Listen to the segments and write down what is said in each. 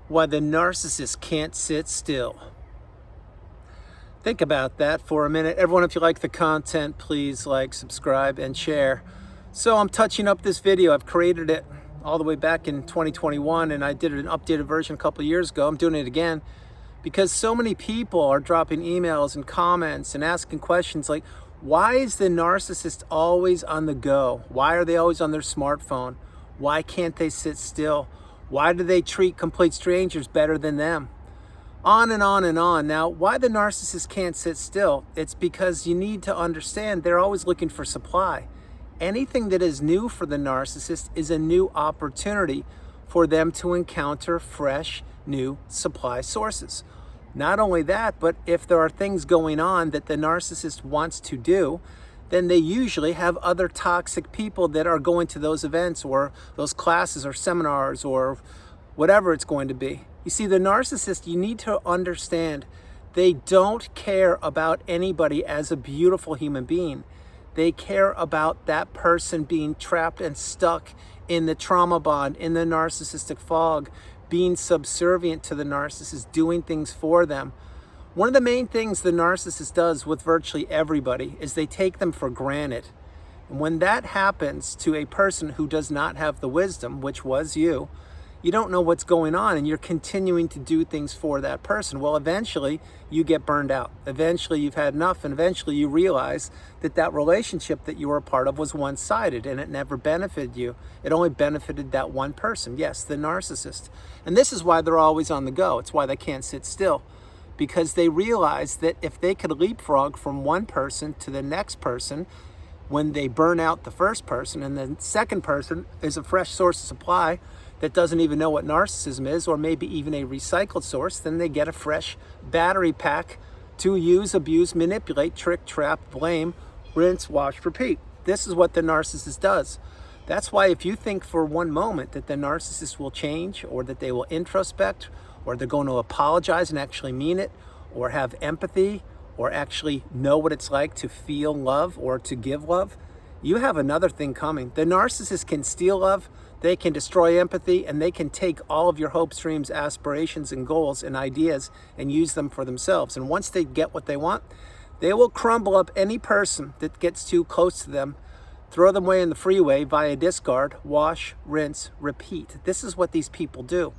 Why the narcissist can't sit still. Think about that for a minute. Everyone, if you like the content, please like, subscribe, and share. So I'm touching up this video. I've created it all the way back in 2021, and I did an updated version a couple of years ago. I'm doing it again because so many people are dropping emails and comments and asking questions like, why is the narcissist always on the go? Why are they always on their smartphone? Why can't they sit still? Why do they treat complete strangers better than them? On and on and on. Now, why the narcissist can't sit still? It's because you need to understand they're always looking for supply. Anything that is new for the narcissist is a new opportunity for them to encounter fresh, new supply sources. Not only that, but if there are things going on that the narcissist wants to do, then they usually have other toxic people that are going to those events or those classes or seminars or whatever it's going to be. You see, the narcissist, you need to understand, they don't care about anybody as a beautiful human being. They care about that person being trapped and stuck in the trauma bond, in the narcissistic fog, being subservient to the narcissist, doing things for them. One of the main things the narcissist does with virtually everybody is they take them for granted. And when that happens to a person who does not have the wisdom, which was you don't know what's going on and you're continuing to do things for that person. Well, eventually you get burned out. Eventually you've had enough, and eventually you realize that that relationship that you were a part of was one-sided and it never benefited you. It only benefited that one person. Yes, the narcissist. And this is why they're always on the go. It's why they can't sit still. Because they realize that if they could leapfrog from one person to the next person, when they burn out the first person and the second person is a fresh source of supply that doesn't even know what narcissism is, or maybe even a recycled source, then they get a fresh battery pack to use, abuse, manipulate, trick, trap, blame, rinse, wash, repeat. This is what the narcissist does. That's why if you think for one moment that the narcissist will change, or that they will introspect, or they're going to apologize and actually mean it, or have empathy, or actually know what it's like to feel love or to give love, you have another thing coming. The narcissist can steal love, they can destroy empathy, and they can take all of your hopes, dreams, aspirations, and goals and ideas and use them for themselves. And once they get what they want, they will crumble up any person that gets too close to them, throw them away in the freeway via discard, wash, rinse, repeat. This is what these people do.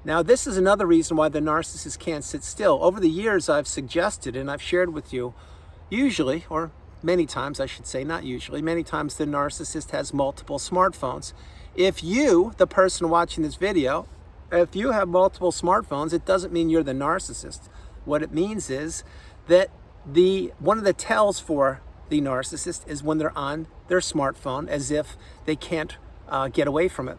Now, this is another reason why the narcissist can't sit still. Over the years, I've suggested and I've shared with you, usually, or many times, I should say, not usually, many times the narcissist has multiple smartphones. If you, the person watching this video, if you have multiple smartphones, it doesn't mean you're the narcissist. What it means is that one of the tells for the narcissist is when they're on their smartphone as if they can't get away from it.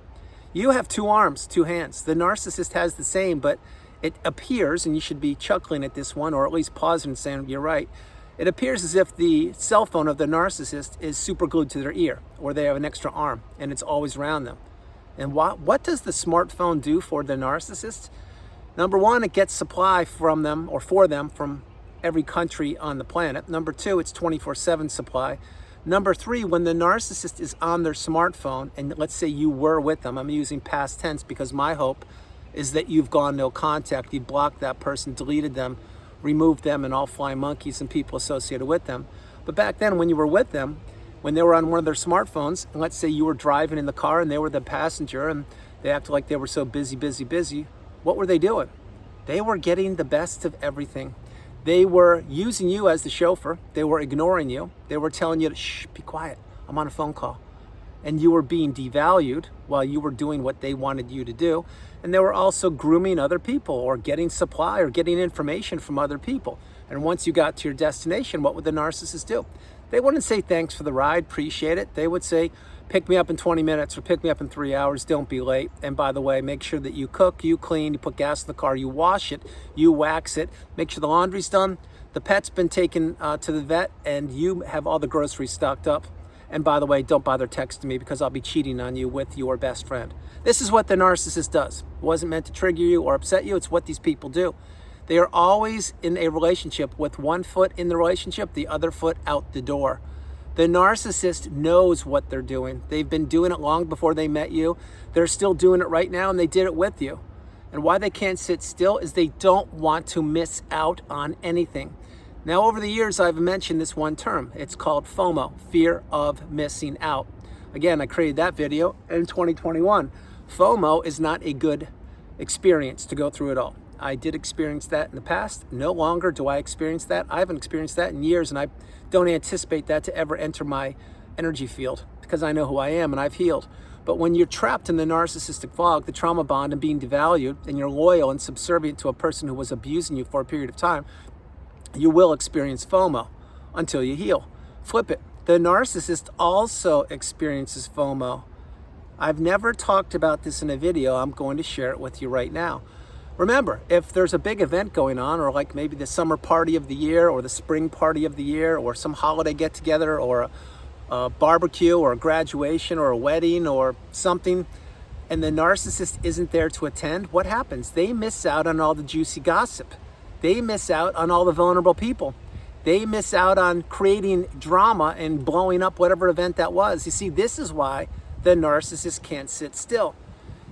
You have two arms, two hands. The narcissist has the same, but it appears, and you should be chuckling at this one, or at least pausing and saying, you're right. It appears as if the cell phone of the narcissist is super glued to their ear, or they have an extra arm, and it's always around them. And what does the smartphone do for the narcissist? Number one, it gets supply from them, or for them, from every country on the planet. Number two, it's 24/7 supply. Number three, when the narcissist is on their smartphone, and let's say you were with them, I'm using past tense because my hope is that you've gone no contact, you blocked that person, deleted them, removed them and all flying monkeys and people associated with them. But back then when you were with them, when they were on one of their smartphones, and let's say you were driving in the car and they were the passenger and they acted like they were so busy, what were they doing? They were getting the best of everything. They were using you as the chauffeur. They were ignoring you. They were telling you to shh, be quiet, I'm on a phone call. And you were being devalued while you were doing what they wanted you to do. And they were also grooming other people or getting supply or getting information from other people. And once you got to your destination, what would the narcissist do? They wouldn't say thanks for the ride, appreciate it. They would say, pick me up in 20 minutes or pick me up in 3 hours, don't be late. And by the way, make sure that you cook, you clean, you put gas in the car, you wash it, you wax it, make sure the laundry's done, the pet's been taken to the vet, and you have all the groceries stocked up. And by the way, don't bother texting me because I'll be cheating on you with your best friend. This is what the narcissist does. It wasn't meant to trigger you or upset you. It's what these people do. They are always in a relationship with one foot in the relationship, the other foot out the door. The narcissist knows what they're doing. They've been doing it long before they met you. They're still doing it right now, and they did it with you. And why they can't sit still is they don't want to miss out on anything. Now, over the years, I've mentioned this one term. It's called FOMO, fear of missing out. Again, I created that video in 2021. FOMO is not a good experience to go through it all. I did experience that in the past. No longer do I experience that. I haven't experienced that in years, and I don't anticipate that to ever enter my energy field because I know who I am and I've healed. But when you're trapped in the narcissistic fog, the trauma bond, and being devalued, and you're loyal and subservient to a person who was abusing you for a period of time, you will experience FOMO until you heal. Flip it. The narcissist also experiences FOMO. I've never talked about this in a video. I'm going to share it with you right now. Remember, if there's a big event going on, or like maybe the summer party of the year, or the spring party of the year, or some holiday get together, or a barbecue, or a graduation, or a wedding, or something, and the narcissist isn't there to attend, what happens? They miss out on all the juicy gossip. They miss out on all the vulnerable people. They miss out on creating drama and blowing up whatever event that was. You see, this is why the narcissist can't sit still.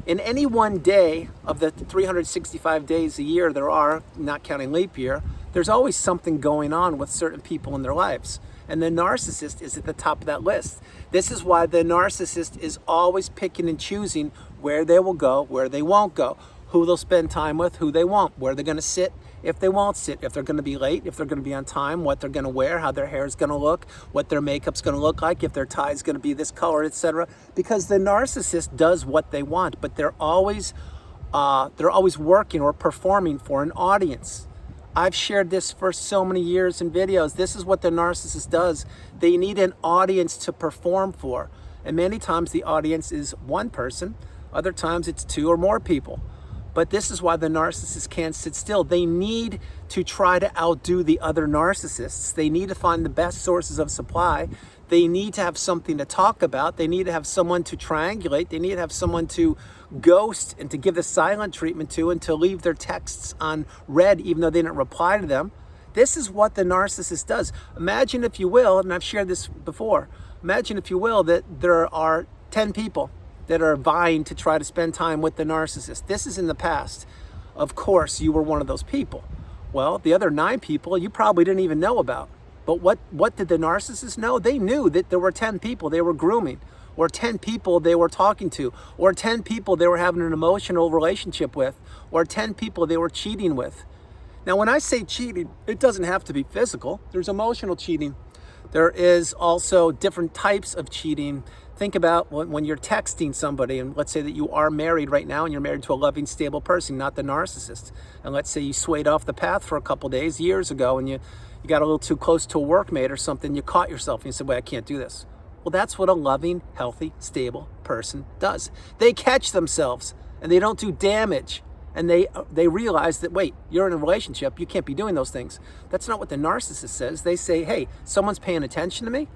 In any one day of the 365 days a year there are, not counting leap year, there's always something going on with certain people in their lives. And the narcissist is at the top of that list. This is why the narcissist is always picking and choosing where they will go, where they won't go, who they'll spend time with, who they won't, where they're going to sit, if they won't sit, if they're going to be late, if they're going to be on time, what they're going to wear, how their hair is going to look, what their makeup's going to look like, if their tie is going to be this color, etc. Because the narcissist does what they want, but they're always working or performing for an audience. I've shared this for so many years in videos. This is what the narcissist does. They need an audience to perform for. And many times the audience is one person, other times it's two or more people. But this is why the narcissist can't sit still. They need to try to outdo the other narcissists. They need to find the best sources of supply. They need to have something to talk about. They need to have someone to triangulate. They need to have someone to ghost and to give the silent treatment to, and to leave their texts on read even though they didn't reply to them. This is what the narcissist does. Imagine, if you will, and I've shared this before, imagine, if you will, that there are 10 people that are vying to try to spend time with the narcissist. This is in the past. Of course, you were one of those people. Well, the other 9 people you probably didn't even know about. But what did the narcissist know? They knew that there were 10 people they were grooming, or 10 people they were talking to, or 10 people they were having an emotional relationship with, or 10 people they were cheating with. Now, when I say cheating, it doesn't have to be physical. There's emotional cheating. There is also different types of cheating. Think about when you're texting somebody, and let's say that you are married right now and you're married to a loving, stable person, not the narcissist. And let's say you swayed off the path for a couple days, years ago, and you got a little too close to a workmate or something, you caught yourself and you said, wait, I can't do this. Well, that's what a loving, healthy, stable person does. They catch themselves and they don't do damage. And they realize that, wait, you're in a relationship, you can't be doing those things. That's not what the narcissist says. They say, hey, someone's paying attention to me?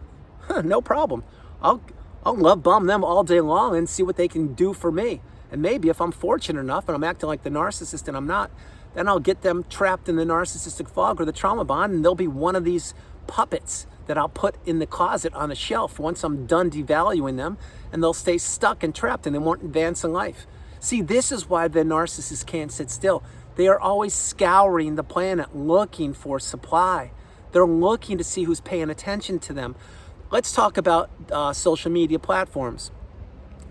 No problem. I'll love bomb them all day long and see what they can do for me. And maybe if I'm fortunate enough and I'm acting like the narcissist and I'm not, then I'll get them trapped in the narcissistic fog or the trauma bond, and they'll be one of these puppets that I'll put in the closet on a shelf once I'm done devaluing them, and they'll stay stuck and trapped and they won't advance in life. See, this is why the narcissist can't sit still. They are always scouring the planet looking for supply. They're looking to see who's paying attention to them. Let's talk about social media platforms.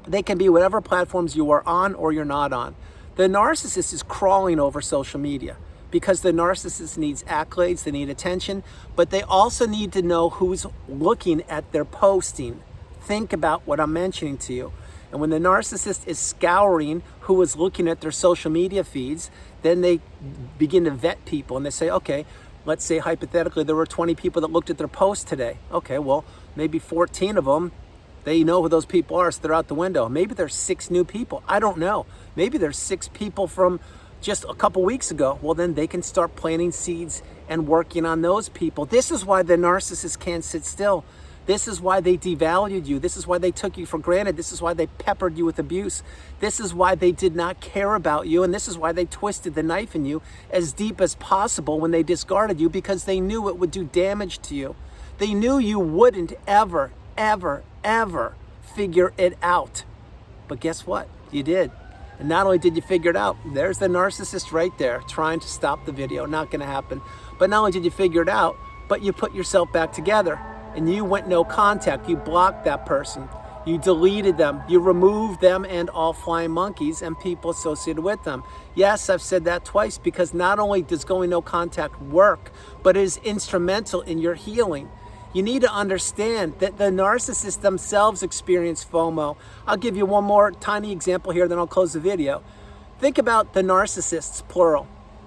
They can be whatever platforms you are on or you're not on. The narcissist is crawling over social media because the narcissist needs accolades, they need attention, but they also need to know who's looking at their posting. Think about what I'm mentioning to you. And when the narcissist is scouring who is looking at their social media feeds, then they begin to vet people and they say, okay, let's say hypothetically there were 20 people that looked at their post today. Okay, well, maybe 14 of them, they know who those people are, so they're out the window. Maybe there's 6 new people. I don't know. Maybe there's 6 people from just a couple weeks ago. Well, then they can start planting seeds and working on those people. This is why the narcissist can't sit still. This is why they devalued you. This is why they took you for granted. This is why they peppered you with abuse. This is why they did not care about you. And this is why they twisted the knife in you as deep as possible when they discarded you, because they knew it would do damage to you. They knew you wouldn't ever, ever, ever figure it out. But guess what? You did. And not only did you figure it out, there's the narcissist right there trying to stop the video. Not going to happen. But not only did you figure it out, but you put yourself back together and you went no contact. You blocked that person. You deleted them. You removed them and all flying monkeys and people associated with them. Yes, I've said that twice because not only does going no contact work, but it is instrumental in your healing. You need to understand that the narcissists themselves experience FOMO. I'll give you one more tiny example here, then I'll close the video. Think about the narcissists, plural,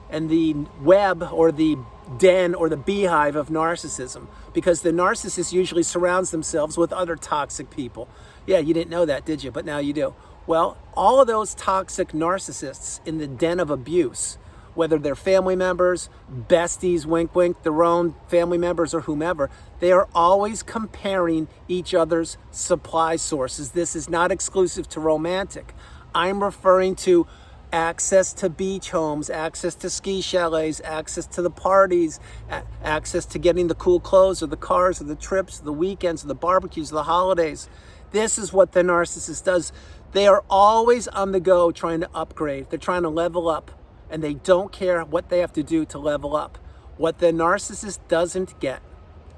and the web or the den or the beehive of narcissism, because the narcissist usually surrounds themselves with other toxic people. Yeah, you didn't know that, did you? But now you do. Well, all of those toxic narcissists in the den of abuse, whether they're family members, besties, wink, wink, their own family members or whomever, they are always comparing each other's supply sources. This is not exclusive to romantic. I'm referring to access to beach homes, access to ski chalets, access to the parties, access to getting the cool clothes or the cars or the trips, the weekends, the barbecues, the holidays. This is what the narcissist does. They are always on the go trying to upgrade. They're trying to level up, and they don't care what they have to do to level up. What the narcissist doesn't get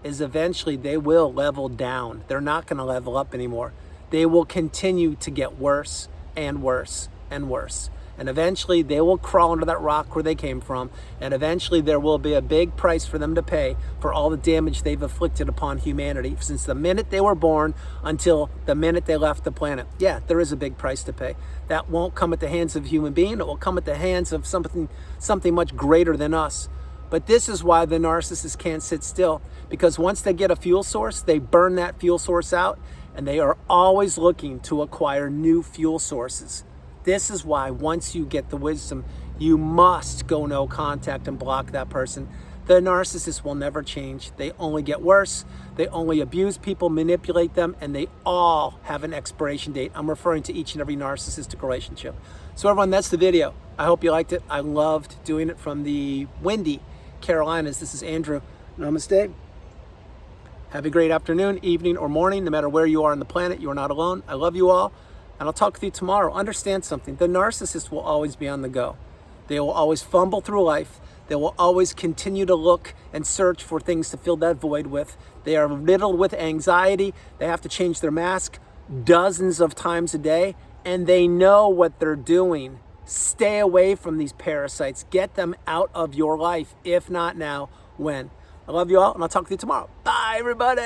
is eventually they will level down. They're not going to level up anymore. They will continue to get worse and worse and worse. And eventually they will crawl under that rock where they came from. And eventually there will be a big price for them to pay for all the damage they've inflicted upon humanity since the minute they were born until the minute they left the planet. Yeah, there is a big price to pay. That won't come at the hands of a human being. It will come at the hands of something much greater than us. But this is why the narcissist can't sit still, because once they get a fuel source, they burn that fuel source out, and they are always looking to acquire new fuel sources. This is why once you get the wisdom, you must go no contact and block that person. The narcissist will never change. They only get worse. They only abuse people, manipulate them, and they all have an expiration date. I'm referring to each and every narcissistic relationship. So everyone, that's the video. I hope you liked it. I loved doing it from the windy Carolinas. This is Andrew. Namaste. Have a great afternoon, evening, or morning. No matter where you are on the planet, you are not alone. I love you all. And I'll talk with you tomorrow. Understand something. The narcissist will always be on the go. They will always fumble through life. They will always continue to look and search for things to fill that void with. They are riddled with anxiety. They have to change their mask dozens of times a day. And they know what they're doing. Stay away from these parasites. Get them out of your life. If not now, when? I love you all, and I'll talk to you tomorrow. Bye, everybody.